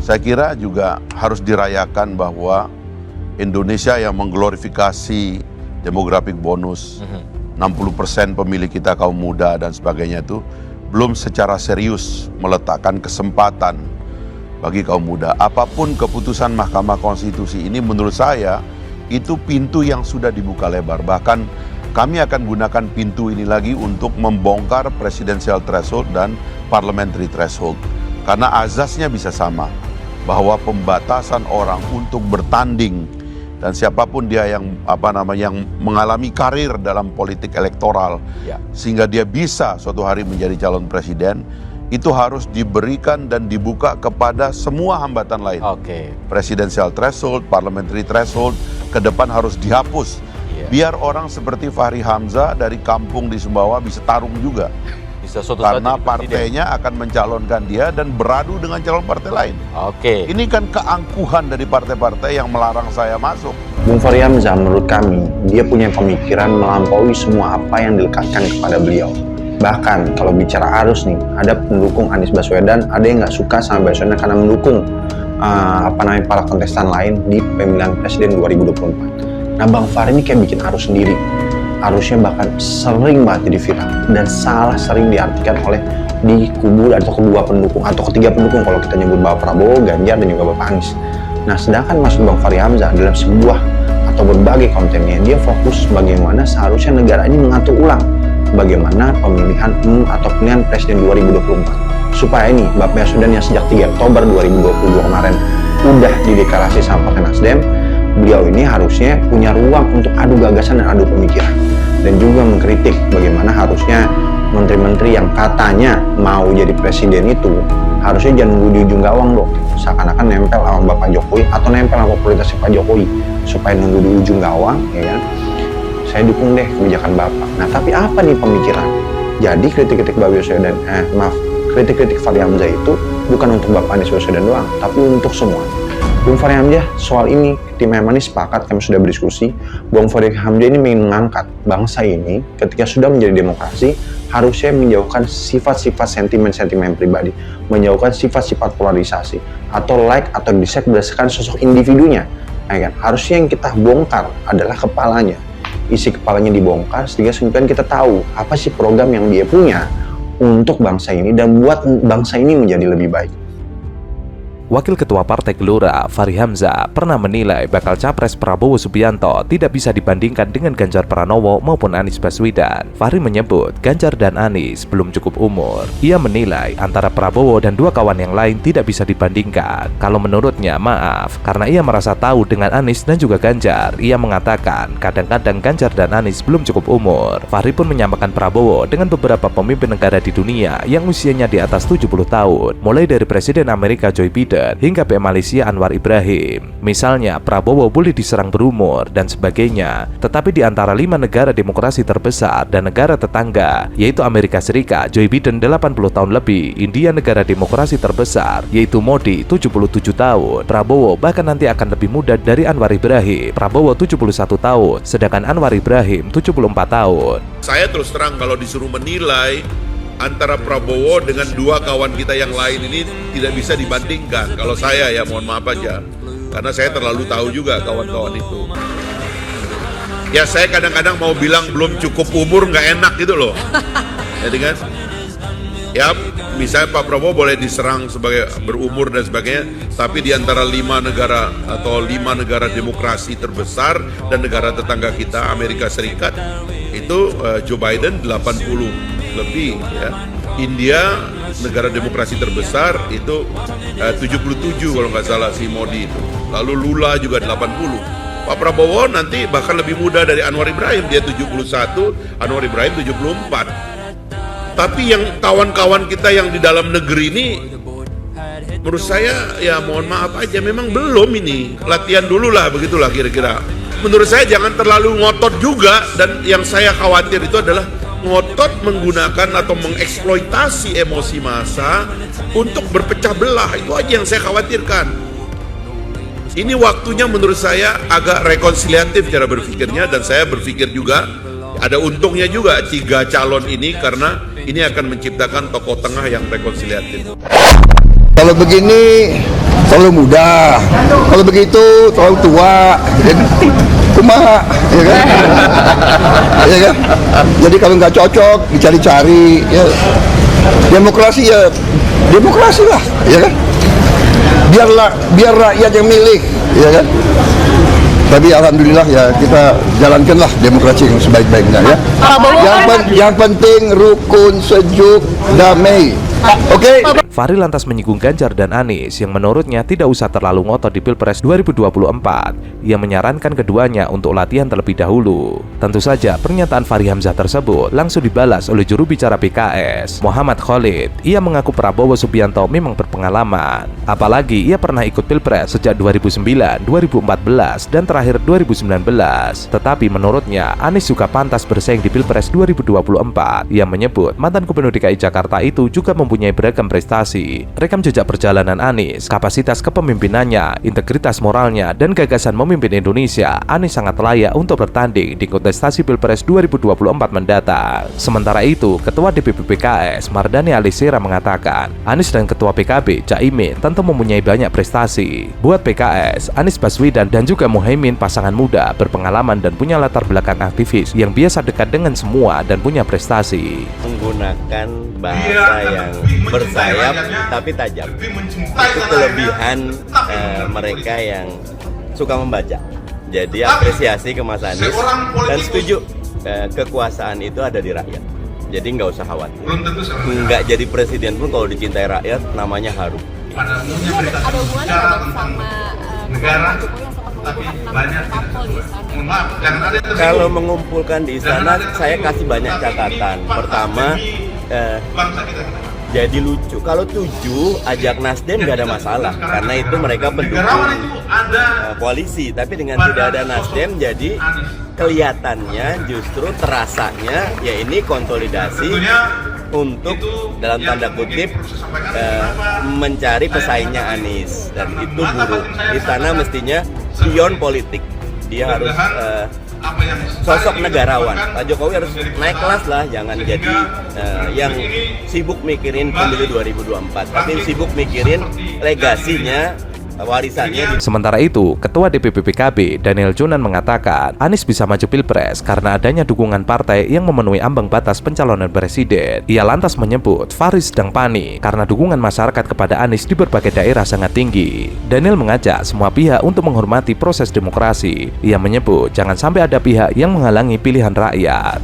Saya kira juga harus dirayakan bahwa Indonesia yang mengglorifikasi demographic bonus, 60% pemilih kita kaum muda dan sebagainya itu belum secara serius meletakkan kesempatan bagi kaum muda. Apapun keputusan Mahkamah Konstitusi ini menurut saya itu pintu yang sudah dibuka lebar. Bahkan kami akan gunakan pintu ini lagi untuk membongkar presidential threshold dan parliamentary threshold. Karena azasnya bisa sama, bahwa pembatasan orang untuk bertanding dan siapapun dia yang yang mengalami karir dalam politik elektoral sehingga dia bisa suatu hari menjadi calon presiden, itu harus diberikan dan dibuka kepada semua hambatan lain. Presidential threshold, parliamentary threshold ke depan harus dihapus. Biar orang seperti Fahri Hamzah dari kampung di Sumbawa bisa tarung juga. Karena partainya akan mencalonkan dia dan beradu dengan calon partai lain. Ini kan keangkuhan dari partai-partai yang melarang saya masuk. Bung Fahri Hamzah menurut kami, dia punya pemikiran melampaui semua apa yang dilekatkan kepada beliau. Bahkan kalau bicara arus nih, ada pendukung Anies Baswedan, ada yang nggak suka sama Baswedan karena mendukung para kontestan lain di pemilihan presiden 2024. Nah, Bang Fahri ini kayak bikin arus sendiri. Arusnya bahkan sering banget jadi viral dan salah sering diartikan oleh di kubu atau kedua pendukung atau ketiga pendukung kalau kita nyebut Bapak Prabowo, Ganjar dan juga Bapak Anies. Nah, sedangkan maksud Bang Fahri Hamzah dalam sebuah atau berbagai kontennya, dia fokus bagaimana seharusnya negara ini mengatur ulang bagaimana pemilihan atau pemilihan presiden 2024 supaya ini Bapak Baswedan yang sejak 3 Oktober 2022 kemarin udah dideklarasi sama Partai Nasdem, beliau ini harusnya punya ruang untuk adu gagasan dan adu pemikiran dan juga mengkritik bagaimana harusnya menteri-menteri yang katanya mau jadi presiden itu harusnya jangan nunggu di ujung gawang dong, seakan-akan nempel sama Bapak Jokowi atau nempel sama popularitasnya Pak Jokowi supaya nunggu di ujung gawang, ya kan? Saya dukung deh kebijakan Bapak. Nah, tapi apa nih pemikiran? Jadi kritik-kritik Bapak Baswedan, kritik-kritik Fahri Hamzah itu bukan untuk Bapak Anies Baswedan doang, tapi untuk semua. Bung Fahri Hamzah soal ini, tim Emani sepakat, kami sudah berdiskusi, Bung Fahri Hamzah ini ingin mengangkat bangsa ini ketika sudah menjadi demokrasi, harusnya menjauhkan sifat-sifat sentimen-sentimen pribadi, menjauhkan sifat-sifat polarisasi, atau like atau dislike berdasarkan sosok individunya. Nah, kan? Harusnya yang kita bongkar adalah kepalanya. Isi kepalanya dibongkar, sehingga kemudian kita tahu apa sih program yang dia punya untuk bangsa ini dan buat bangsa ini menjadi lebih baik. Wakil Ketua Partai Gelora, Fahri Hamzah, pernah menilai bakal Capres Prabowo Subianto tidak bisa dibandingkan dengan Ganjar Pranowo maupun Anies Baswedan. Fahri menyebut Ganjar dan Anies belum cukup umur. Ia menilai antara Prabowo dan dua kawan yang lain tidak bisa dibandingkan. Kalau menurutnya, maaf, karena ia merasa tahu dengan Anies dan juga Ganjar. Ia mengatakan kadang-kadang Ganjar dan Anies belum cukup umur. Fahri pun menyamakan Prabowo dengan beberapa pemimpin negara di dunia yang usianya di atas 70 tahun, mulai dari Presiden Amerika Joe Biden hingga PM Malaysia Anwar Ibrahim. Misalnya, Prabowo boleh diserang berumur dan sebagainya, tetapi di antara 5 negara demokrasi terbesar dan negara tetangga, yaitu Amerika Serikat, Joe Biden 80 tahun lebih, India negara demokrasi terbesar, yaitu Modi 77 tahun, Prabowo bahkan nanti akan lebih muda dari Anwar Ibrahim, Prabowo 71 tahun, sedangkan Anwar Ibrahim 74 tahun. Saya terus terang kalau disuruh menilai antara Prabowo dengan dua kawan kita yang lain ini tidak bisa dibandingkan. Kalau saya ya mohon maaf aja, karena saya terlalu tahu juga kawan-kawan itu. Ya saya kadang-kadang mau bilang belum cukup umur nggak enak gitu loh. Jadi kan, ya misalnya Pak Prabowo boleh diserang sebagai berumur dan sebagainya, tapi di antara 5 negara atau 5 negara demokrasi terbesar dan negara tetangga kita Amerika Serikat itu Joe Biden 80 lebih ya. India negara demokrasi terbesar itu 77 kalau nggak salah si Modi itu. Lalu Lula juga 80. Pak Prabowo nanti bahkan lebih muda dari Anwar Ibrahim, dia 71, Anwar Ibrahim 74. Tapi yang kawan-kawan kita yang di dalam negeri ini menurut saya ya mohon maaf aja memang belum ini. Latihan dulu lah, begitulah kira-kira. Menurut saya jangan terlalu ngotot juga, dan yang saya khawatir itu adalah ngotot menggunakan atau mengeksploitasi emosi massa untuk berpecah belah. Itu aja yang saya khawatirkan. Ini waktunya menurut saya agak rekonsiliatif cara berpikirnya, dan saya berpikir juga ada untungnya juga 3 calon ini karena ini akan menciptakan tokoh tengah yang rekonsiliatif. Kalau begini terlalu muda, kalau begitu terlalu tua, jadi kumaha, ya kan? Ya kan? Jadi kalau nggak cocok dicari-cari, ya demokrasi ya demokrasi lah, ya kan? Biar rakyat yang milih, ya kan? Tapi alhamdulillah ya kita jalankanlah demokrasi yang sebaik-baiknya ya. Yang penting rukun, sejuk, damai. Oke. Fahri lantas menyinggung Ganjar dan Anies yang menurutnya tidak usah terlalu ngotot di Pilpres 2024. Ia menyarankan keduanya untuk latihan terlebih dahulu. Tentu saja pernyataan Fahri Hamzah tersebut langsung dibalas oleh juru bicara PKS, Muhammad Khalid. Ia mengaku Prabowo Subianto memang berpengalaman. Apalagi ia pernah ikut Pilpres sejak 2009, 2014, dan terakhir 2019. Tetapi menurutnya Anies juga pantas bersaing di Pilpres 2024. Ia menyebut mantan Gubernur DKI Jakarta itu juga mempunyai beragam prestasi. Rekam jejak perjalanan Anies, kapasitas kepemimpinannya, integritas moralnya, dan gagasan memimpin Indonesia, Anies sangat layak untuk bertanding di kontestasi Pilpres 2024 mendatang. Sementara itu, Ketua DPP PKS Mardhani Alisera mengatakan, Anies dan Ketua PKB Caimin tentu mempunyai banyak prestasi. Buat PKS, Anies Baswedan dan juga Muhaimin pasangan muda, berpengalaman dan punya latar belakang aktivis yang biasa dekat dengan semua dan punya prestasi. Menggunakan bahasa yang bersayap tapi tajam. Itu kelebihan mereka yang suka membaca. Jadi apresiasi ke Mas Anies dan setuju kekuasaan itu ada di rakyat. Jadi nggak usah khawatir. Nggak jadi presiden pun kalau dicintai rakyat namanya harum. Ada hubungannya nggak sama negara? Tapi banyak kalau mengumpulkan di istana, saya kasih banyak catatan. Pertama, jadi lucu. Kalau 7 ajak Nasdem nggak ada masalah, karena itu mereka pendukung koalisi. Tapi dengan tidak ada Nasdem, jadi kelihatannya justru terasanya ya ini konsolidasi untuk dalam tanda kutip mencari pesaingnya Anies, dan itu buruk. Istana mestinya beyond politik, dia harus sosok negarawan. Pak Jokowi harus naik kelas lah, jangan jadi yang sibuk mikirin pemilu 2024, tapi sibuk mikirin legasinya, warisannya. Sementara itu, Ketua DPP PKB Daniel Jonan mengatakan Anies bisa maju Pilpres karena adanya dukungan partai yang memenuhi ambang batas pencalonan presiden. Ia lantas menyebut Fahri sedang panik karena dukungan masyarakat kepada Anies di berbagai daerah sangat tinggi. Daniel mengajak semua pihak untuk menghormati proses demokrasi. Ia menyebut jangan sampai ada pihak yang menghalangi pilihan rakyat.